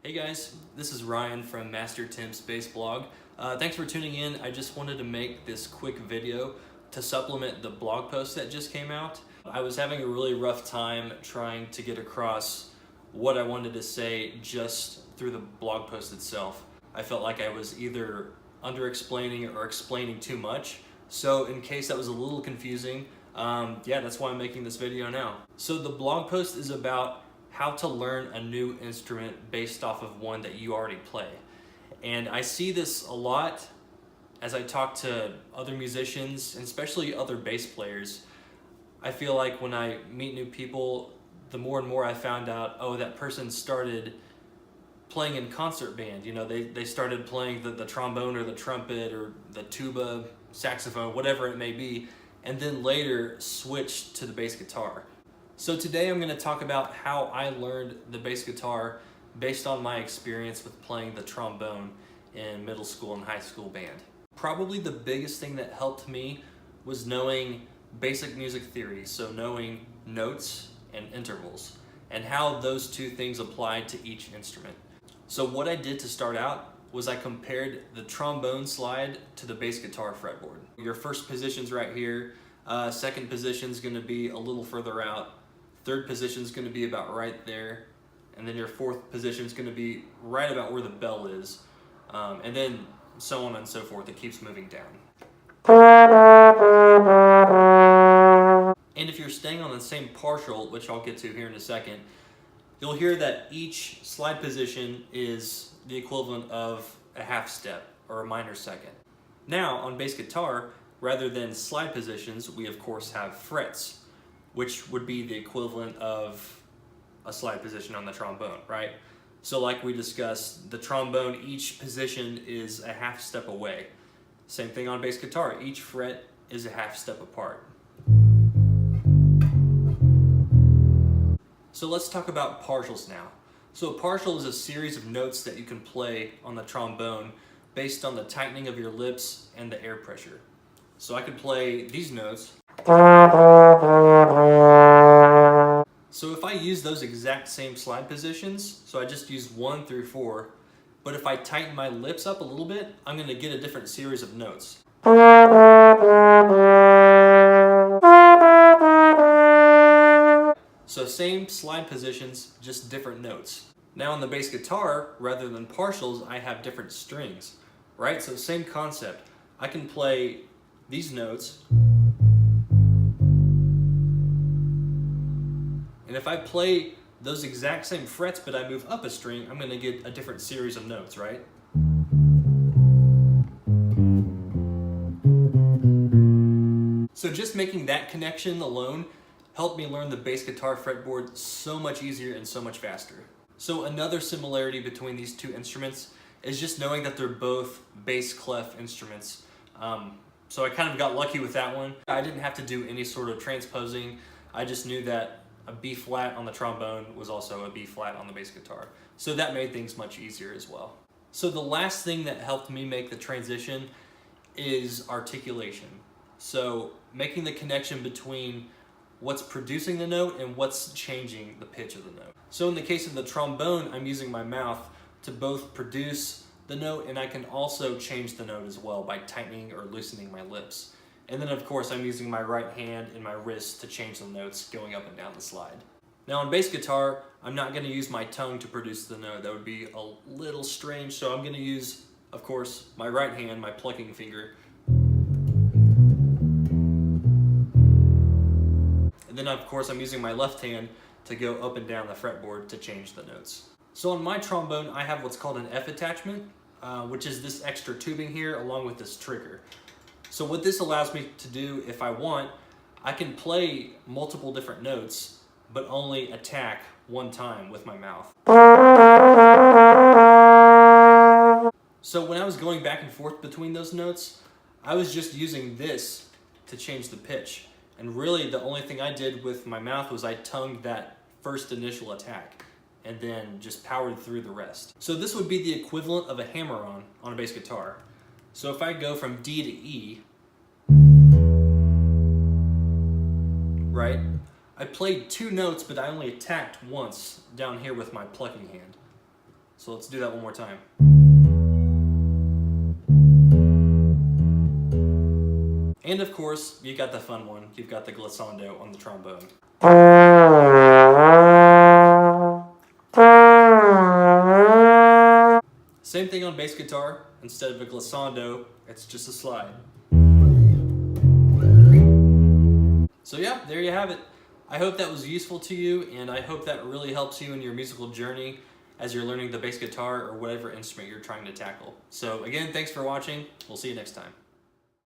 Hey guys, this is Ryan from Master Tim's Bass Blog. Thanks for tuning in. I just wanted to make this quick video to supplement the blog post that just came out. I was having a really rough time trying to get across what I wanted to say just through the blog post itself. I felt like I was either under-explaining or explaining too much. So in case that was a little confusing, that's why I'm making this video now. So the blog post is about how to learn a new instrument based off of one that you already play. And I see this a lot as I talk to other musicians, and especially other bass players. I feel like when I meet new people, the more and more I found out, oh, that person started playing in concert band. You know, they started playing the trombone or the trumpet or the tuba, saxophone, whatever it may be, and then later switched to the bass guitar. So today I'm going to talk about how I learned the bass guitar based on my experience with playing the trombone in middle school and high school band. Probably the biggest thing that helped me was knowing basic music theory, so knowing notes and intervals, and how those two things applied to each instrument. So what I did to start out was I compared the trombone slide to the bass guitar fretboard. Your first position's right here, second position's going to be a little further out, third position is going to be about right there, and then your fourth position is going to be right about where the bell is, and then so on and so forth. It keeps moving down. And if you're staying on the same partial, which I'll get to here in a second, you'll hear that each slide position is the equivalent of a half step or a minor second. Now on bass guitar, rather than slide positions, we of course have frets, which would be the equivalent of a slide position on the trombone, right? So like we discussed, the trombone, each position is a half step away. Same thing on bass guitar, each fret is a half step apart. So let's talk about partials now. So a partial is a series of notes that you can play on the trombone based on the tightening of your lips and the air pressure. So I could play these notes. So if I use those exact same slide positions, so I just used 1 through 4, but if I tighten my lips up a little bit, I'm going to get a different series of notes. So same slide positions, just different notes. Now on the bass guitar, rather than partials, I have different strings, right? So same concept. I can play these notes, and if I play those exact same frets but I move up a string, I'm going to get a different series of notes, right? So just making that connection alone helped me learn the bass guitar fretboard so much easier and so much faster. So another similarity between these two instruments is just knowing that they're both bass clef instruments. So I kind of got lucky with that one. I didn't have to do any sort of transposing. I just knew that a B flat on the trombone was also a B flat on the bass guitar. So that made things much easier as well. So the last thing that helped me make the transition is articulation. So making the connection between what's producing the note and what's changing the pitch of the note. So in the case of the trombone, I'm using my mouth to both produce the note, and I can also change the note as well by tightening or loosening my lips. And then of course I'm using my right hand and my wrist to change the notes going up and down the slide. Now on bass guitar, I'm not going to use my tongue to produce the note. That would be a little strange, so I'm going to use, of course, my right hand, my plucking finger. And then of course I'm using my left hand to go up and down the fretboard to change the notes. So on my trombone, I have what's called an F attachment, which is this extra tubing here along with this trigger. So what this allows me to do, if I want, I can play multiple different notes, but only attack one time with my mouth. So when I was going back and forth between those notes, I was just using this to change the pitch. And really the only thing I did with my mouth was I tongued that first initial attack and then just powered through the rest. So this would be the equivalent of a hammer-on a bass guitar. So if I go from D to E, right, I played 2 notes, but I only attacked once down here with my plucking hand. So let's do that one more time. And of course, you got the fun one. You've got the glissando on the trombone. Same thing on bass guitar. Instead of a glissando, it's just a slide. So yeah, there you have it. I hope that was useful to you, and I hope that really helps you in your musical journey as you're learning the bass guitar or whatever instrument you're trying to tackle. So again, thanks for watching. We'll see you next time.